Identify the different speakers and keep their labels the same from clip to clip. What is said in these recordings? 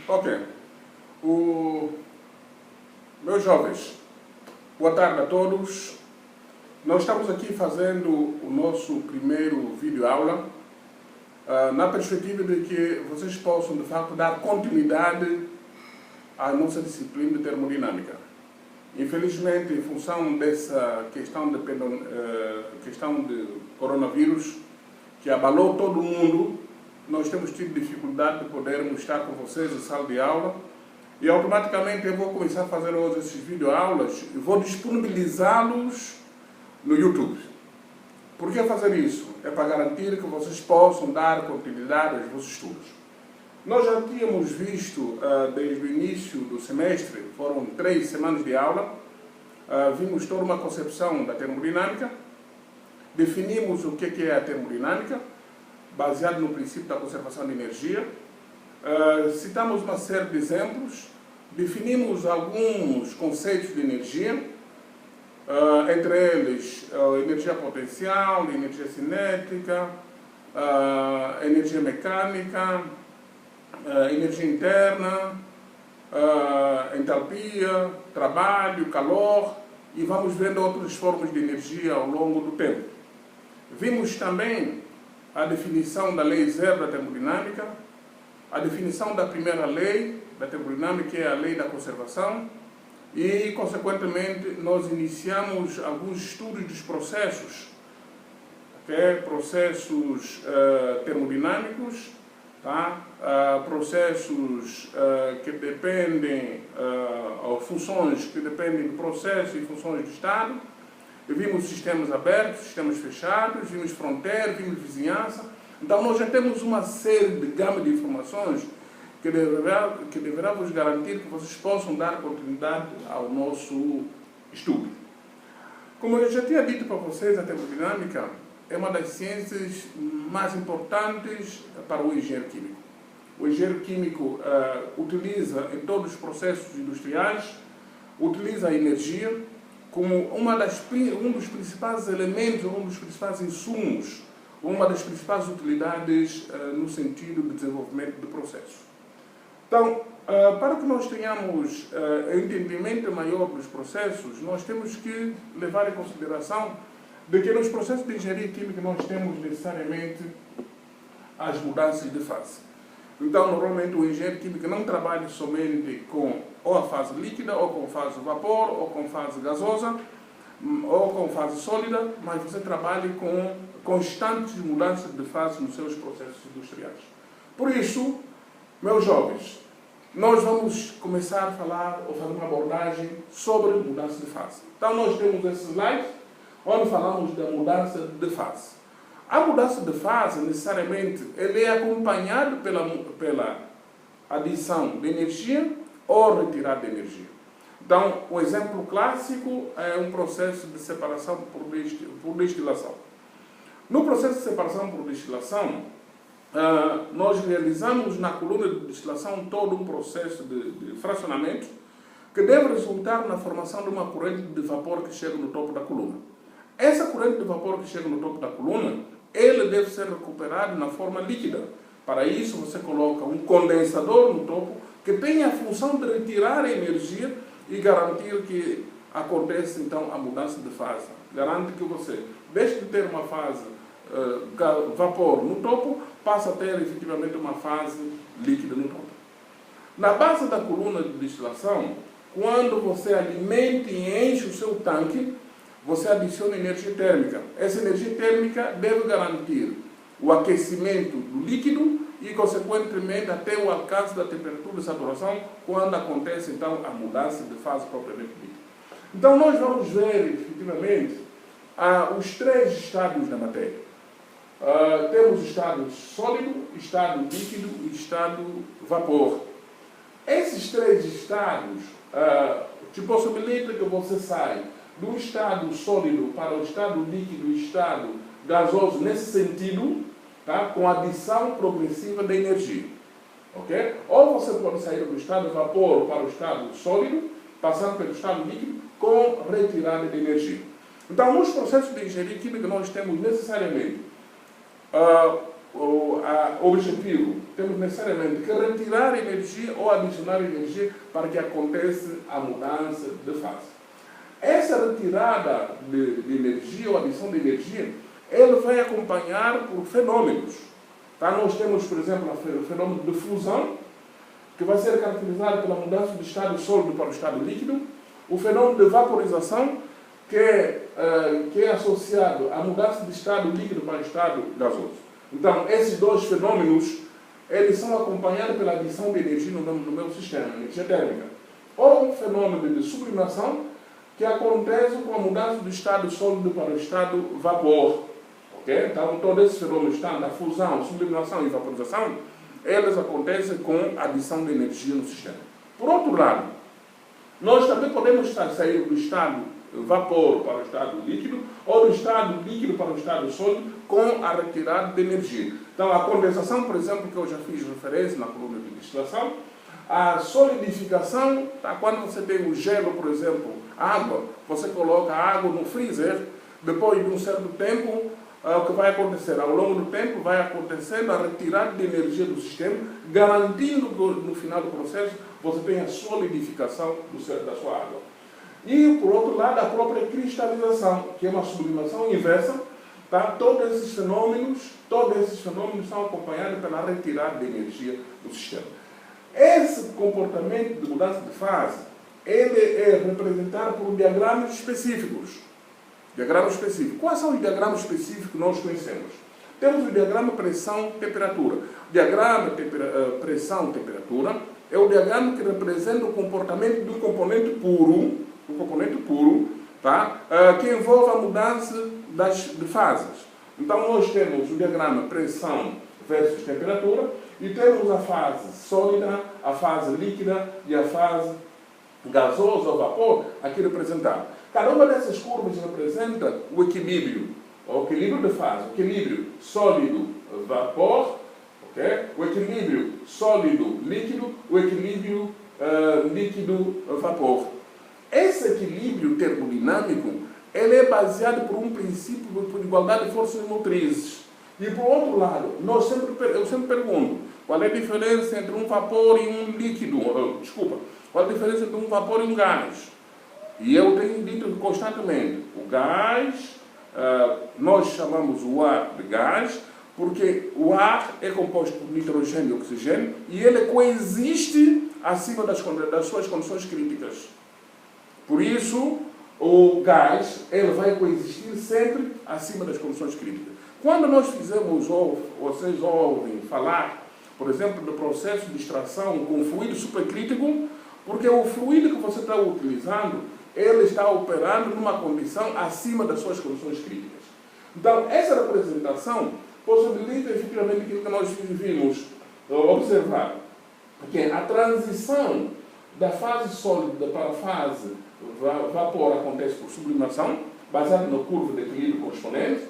Speaker 1: Ok. Meus jovens, boa tarde a todos. Nós estamos aqui fazendo o nosso primeiro vídeo-aula na perspectiva de que vocês possam, de facto, dar continuidade à nossa disciplina de termodinâmica. Infelizmente, em função dessa questão de coronavírus, que abalou todo mundo, nós temos tido dificuldade de podermos estar com vocês em sala de aula, e automaticamente eu vou começar a fazer hoje esses videoaulas e vou disponibilizá-los no YouTube. Por que fazer isso? É para garantir que vocês possam dar continuidade aos vossos estudos. Nós já tínhamos visto, desde o início do semestre, foram 3 semanas de aula, vimos toda uma concepção da termodinâmica, definimos o que é a termodinâmica, baseado no princípio da conservação de energia, citamos uma série de exemplos, definimos alguns conceitos de energia, entre eles energia potencial, energia cinética, energia mecânica, energia interna, entalpia, trabalho, calor, e vamos vendo outras formas de energia ao longo do tempo. Vimos também a definição da lei zero da termodinâmica, a definição da primeira lei da termodinâmica, que é a lei da conservação, e, consequentemente, nós iniciamos alguns estudos dos processos, processos termodinâmicos, processos que dependem, ou funções que dependem do processo e funções do Estado. Vimos sistemas abertos, sistemas fechados, vimos fronteira, vimos vizinhança. Então, nós já temos uma série de gama de informações que deverá vos garantir que vocês possam dar continuidade ao nosso estudo. Como eu já tinha dito para vocês, a termodinâmica é uma das ciências mais importantes para o engenheiro químico. O engenheiro químico utiliza em todos os processos industriais, utiliza a energia como um dos principais elementos, um dos principais insumos, uma das principais utilidades no sentido de desenvolvimento do processo. Então, para que nós tenhamos entendimento maior dos processos, nós temos que levar em consideração de que nos processos de engenharia química nós temos necessariamente as mudanças de fase. Então, normalmente o engenheiro químico não trabalha somente com ou a fase líquida, ou com fase vapor, ou com fase gasosa, ou com fase sólida, mas você trabalha com constantes mudanças de fase nos seus processos industriais. Por isso, meus jovens, nós vamos começar a falar ou fazer uma abordagem sobre mudança de fase. Então, nós temos esse slide onde falamos da mudança de fase. A mudança de fase, necessariamente, ele é acompanhado pela adição de energia ou retirada de energia. Então, o exemplo clássico é um processo de separação por destilação. No processo de separação por destilação, nós realizamos na coluna de destilação todo um processo de fracionamento que deve resultar na formação de uma corrente de vapor que chega no topo da coluna. Essa corrente de vapor que chega no topo da coluna, ele deve ser recuperado na forma líquida. Para isso, você coloca um condensador no topo que tem a função de retirar a energia e garantir que aconteça, então, a mudança de fase. Garante que você, deixe de ter uma fase vapor no topo, passa a ter, efetivamente, uma fase líquida no topo. Na base da coluna de destilação, quando você alimenta e enche o seu tanque, você adiciona energia térmica. Essa energia térmica deve garantir o aquecimento do líquido e, consequentemente, até o alcance da temperatura de saturação, quando acontece, então, a mudança de fase propriamente dita. Então, nós vamos ver, efetivamente, os 3 estados da matéria. Temos o estado sólido, estado líquido e estado vapor. Esses 3 estados te possibilitam que você saia do estado sólido para o estado líquido e estado gasoso nesse sentido, com adição progressiva da energia. Okay? Ou você pode sair do estado vapor para o estado sólido, passando pelo estado líquido, com retirada de energia. Então, nos processos de engenharia química, nós temos necessariamente o objetivo, temos necessariamente que retirar energia ou adicionar energia para que aconteça a mudança de fase. Essa retirada de energia ou adição de energia, ele vai acompanhar por fenômenos. Tá? Nós temos, por exemplo, o fenômeno de fusão, que vai ser caracterizado pela mudança do estado sólido para o estado líquido. O fenômeno de vaporização, que é associado à mudança de estado líquido para o estado gasoso. Então, esses dois fenômenos, eles são acompanhados pela adição de energia no meu sistema, energia térmica. Ou um fenômeno de sublimação, que acontece com a mudança do estado sólido para o estado vapor. Okay? Então, todos esses fenômenos, tanto a fusão, sublimação e vaporização, eles acontecem com a adição de energia no sistema. Por outro lado, nós também podemos sair do estado vapor para o estado líquido, ou do estado líquido para o estado sólido, com a retirada de energia. Então, a condensação, por exemplo, que eu já fiz referência na coluna de distilação, a solidificação, tá? Quando você tem o gelo, por exemplo, água, você coloca a água no freezer, depois de um certo tempo, o que vai acontecer? Ao longo do tempo vai acontecendo a retirada de energia do sistema, garantindo que no final do processo você tenha a solidificação da sua água. E, por outro lado, a própria cristalização, que é uma sublimação inversa. Tá? Todos esses fenômenos são acompanhados pela retirada de energia do sistema. Esse comportamento de mudança de fase, ele é representado por diagramas específicos. Diagramas específicos. Quais são os diagramas específicos que nós conhecemos? Temos o diagrama pressão-temperatura. O diagrama pressão-temperatura é o diagrama que representa o comportamento de um componente puro, tá? Que envolve a mudança de fases. Então, nós temos o diagrama pressão versus temperatura e temos a fase sólida, a fase líquida e a fase gasosa ou vapor aqui representada. Cada uma dessas curvas representa o equilíbrio de fase, o equilíbrio sólido-vapor, okay? O equilíbrio sólido-líquido, o equilíbrio líquido-vapor. Esse equilíbrio termodinâmico, ele é baseado por um princípio de igualdade de forças motrizes. E, por outro lado, eu sempre pergunto, qual é a diferença entre um vapor e um líquido? Qual é a diferença entre um vapor e um gás? E eu tenho dito constantemente, o gás, nós chamamos o ar de gás, porque o ar é composto por nitrogênio e oxigênio, e ele coexiste acima das suas condições críticas. Por isso, o gás ele vai coexistir sempre acima das condições críticas. Quando nós fizemos, ou vocês ouvem falar, por exemplo, do processo de extração com fluido supercrítico, porque o fluido que você está utilizando, ele está operando numa condição acima das suas condições críticas. Então, essa representação possibilita efetivamente aquilo que nós vimos observar, que a transição da fase sólida para a fase vapor acontece por sublimação, baseada na curva de equilíbrio correspondente.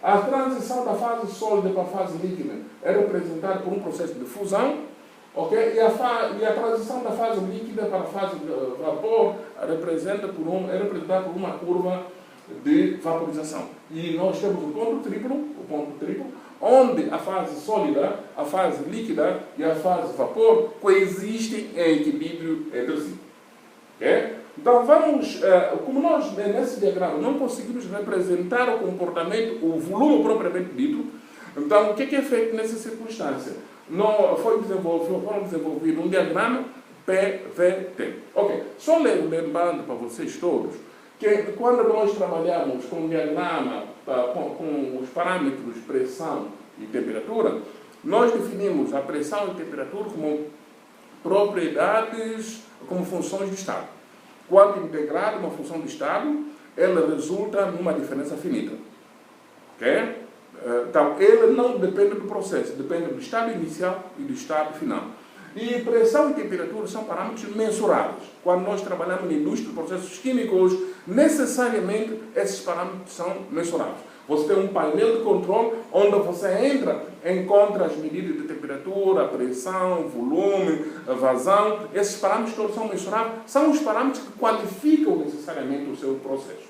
Speaker 1: A transição da fase sólida para a fase líquida é representada por um processo de fusão, okay? E a transição da fase líquida para a fase vapor é representada por uma curva de vaporização. E nós temos o ponto triplo, onde a fase sólida, a fase líquida e a fase vapor coexistem em equilíbrio entre si. Okay? Então, como nós nesse diagrama não conseguimos representar o comportamento, o volume propriamente dito, então o que é feito nessa circunstância? Foram desenvolvido um diagrama PVT. Ok, só lembrando para vocês todos, que quando nós trabalhamos com o diagrama, com os parâmetros pressão e temperatura, nós definimos a pressão e temperatura como propriedades, como funções de estado. Quando integrado uma função de estado, ela resulta numa diferença finita. Okay? Então, ele não depende do processo, depende do estado inicial e do estado final. E pressão e temperatura são parâmetros mensuráveis. Quando nós trabalhamos na indústria de processos químicos, necessariamente esses parâmetros são mensuráveis. Você tem um painel de controle onde você encontra as medidas de temperatura, pressão, volume, vazão. Esses parâmetros todos são mensuráveis, são os parâmetros que qualificam necessariamente o seu processo.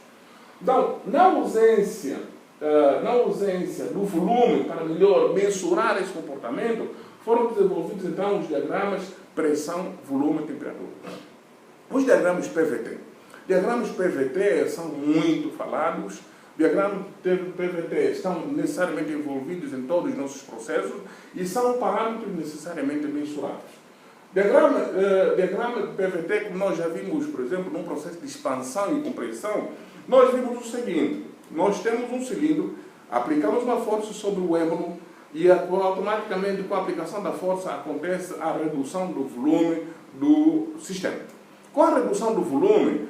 Speaker 1: Então, na ausência na ausência do volume, para melhor mensurar esse comportamento, foram desenvolvidos então os diagramas pressão, volume e temperatura. Os diagramas PVT. Diagramas PVT são muito falados. Diagramas PVT estão necessariamente envolvidos em todos os nossos processos e são parâmetros necessariamente mensuráveis. Diagrama PVT, como nós já vimos, por exemplo, num processo de expansão e compressão, nós vimos o seguinte: nós temos um cilindro, aplicamos uma força sobre o êmbolo e automaticamente, com a aplicação da força, acontece a redução do volume do sistema. Com a redução do volume,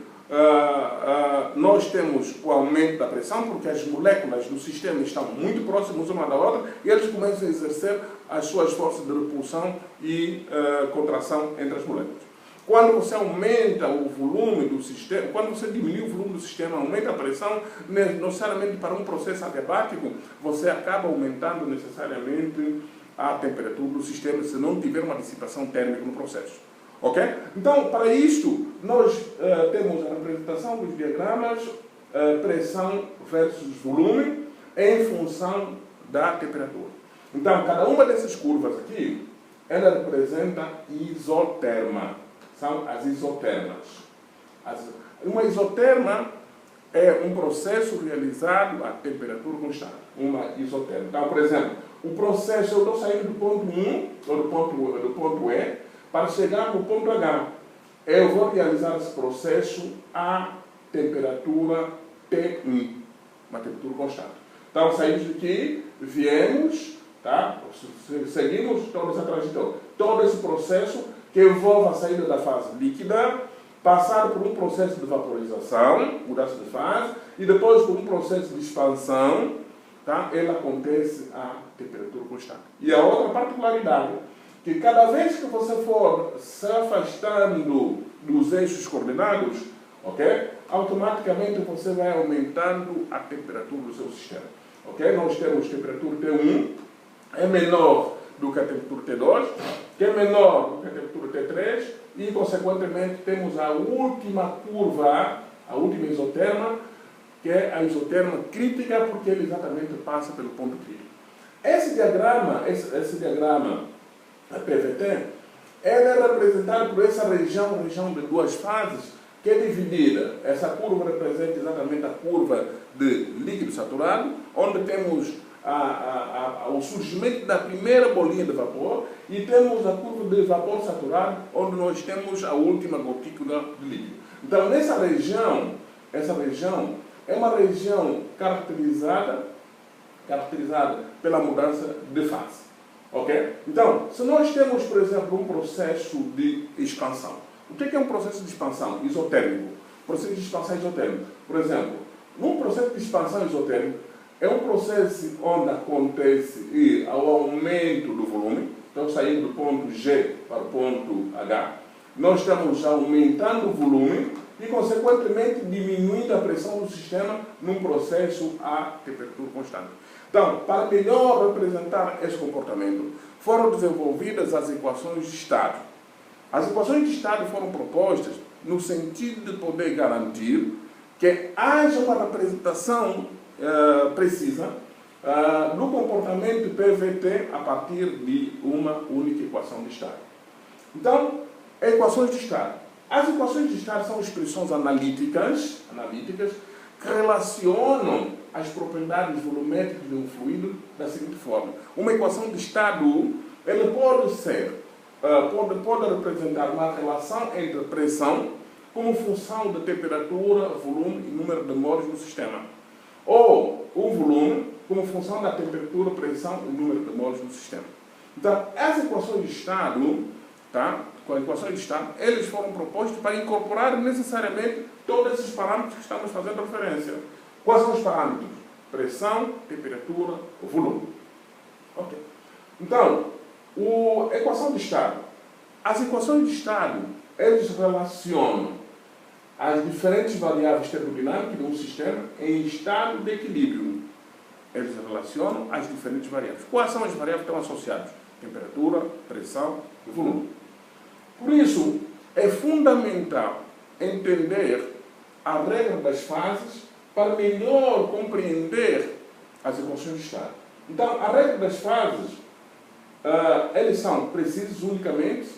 Speaker 1: nós temos o aumento da pressão, porque as moléculas do sistema estão muito próximas uma da outra e eles começam a exercer as suas forças de repulsão e contração entre as moléculas. Quando você aumenta o volume do sistema, quando você diminui o volume do sistema, aumenta a pressão, necessariamente para um processo adiabático, você acaba aumentando necessariamente a temperatura do sistema se não tiver uma dissipação térmica no processo. Ok? Então, para isto, nós temos a representação dos diagramas pressão versus volume em função da temperatura. Então, cada uma dessas curvas aqui, ela representa isoterma. São as isotermas. Uma isoterma é um processo realizado a temperatura constante. Uma isoterma. Então, por exemplo, o processo, eu estou saindo do ponto 1, ou do ponto E, para chegar no ponto H. Eu vou realizar esse processo a temperatura T1, uma temperatura constante. Então, saímos daqui, viemos, tá? Seguimos toda essa trajetória. Todo esse processo que envolve a saída da fase líquida, passar por um processo de vaporização, mudança de fase, e depois por um processo de expansão, tá? Ele acontece a temperatura constante. E a outra particularidade, que cada vez que você for se afastando dos eixos coordenados, ok? Automaticamente você vai aumentando a temperatura do seu sistema. Ok? Nós temos temperatura T1, é menor do que a temperatura T2, que é menor do que a temperatura T3, e, consequentemente, temos a última curva, a última isoterma, que é a isoterma crítica, porque ele exatamente passa pelo ponto crítico. Esse diagrama PVT, ele é representado por essa região de duas fases, que é dividida. Essa curva representa exatamente a curva de líquido saturado, onde temos o surgimento da primeira bolinha de vapor, e temos a curva de vapor saturado, onde nós temos a última gotícula de líquido. Então, essa região é uma região caracterizada pela mudança de fase. Ok? Então, se nós temos, por exemplo, um processo de expansão, o que é um processo de expansão isotérmico? Processo de expansão isotérmico. Por exemplo, num processo de expansão isotérmico, é um processo onde acontece o aumento do volume. Então, saindo do ponto G para o ponto H, nós estamos aumentando o volume e, consequentemente, diminuindo a pressão do sistema num processo a temperatura constante. Então, para melhor representar esse comportamento, foram desenvolvidas as equações de estado. As equações de estado foram propostas no sentido de poder garantir que haja uma representação precisa do comportamento PVT a partir de uma única equação de estado. Então, equações de estado. As equações de estado são expressões analíticas que relacionam as propriedades volumétricas de um fluido da seguinte forma. Uma equação de estado, ela pode representar uma relação entre pressão como função da temperatura, volume e número de moles no sistema, ou o volume como função da temperatura, pressão e número de moles no sistema. Então, as equações de estado, tá? Com as equações de estado, eles foram propostos para incorporar necessariamente todos esses parâmetros que estamos fazendo referência. Quais são os parâmetros? Pressão, temperatura, volume. Ok. Então, a equação de estado. As equações de estado, eles relacionam as diferentes variáveis termodinâmicas de um sistema em estado de equilíbrio. Eles relacionam as diferentes variáveis. Quais são as variáveis que estão associadas? Temperatura, pressão e volume. Por isso, é fundamental entender a regra das fases para melhor compreender as equações de Estado. Então, a regra das fases, eles são precisas unicamente